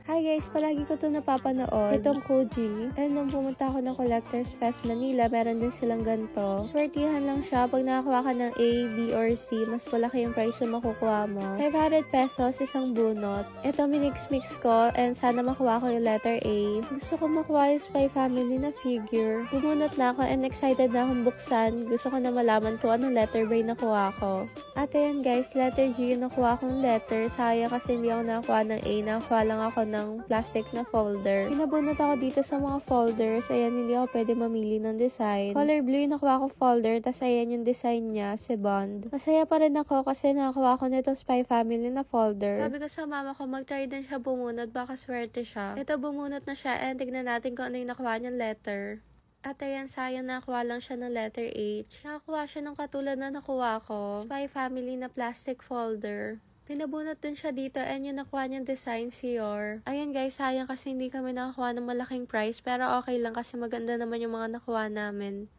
Hi guys, palagi ko ito napapanood. Itong Kuji. And nung pumunta ako ng Collector's Fest Manila, meron din silang ganito. Swertihan lang siya. Pag nakakuha ka ng A, B, or C, mas malaki yung price na makukuha mo. 500 pesos, isang bunot. Ito minix-mix ko and sana makuha ko yung letter A. Gusto ko makuha yung Spy Family na figure. Bumunot na ako and excited na akong buksan. Gusto ko na malaman kung anong letter ba yung nakuha ko. At ayan guys, letter G yung nakuha kong letter. Sayang kasi hindi ako nakakuha ng A. Nakakuha lang ako ng plastic na folder. Pinabunot ako dito sa mga folders. Ayan, hindi ako pwede mamili ng design. Color blue yung nakuha ko folder. Tas ayan yung design niya, si Bond. Masaya pa rin ako kasi nakakuha ko nitong Spy Family na folder. Sabi ko sa mama ko, mag-try din siya bumunot. Baka swerte siya. Ito, bumunot na siya. And tignan natin kung ano yung nakuha niyang letter. At ayan, sayang nakuha lang siya ng letter H. Nakakuha siya ng katulad na nakuha ko. Spy Family na plastic folder. Pinabunot din siya dito and yung nakuha niyang design si Yor. Ayan guys, sayang kasi hindi kami nakakuha ng malaking price pero okay lang kasi maganda naman yung mga nakuha namin.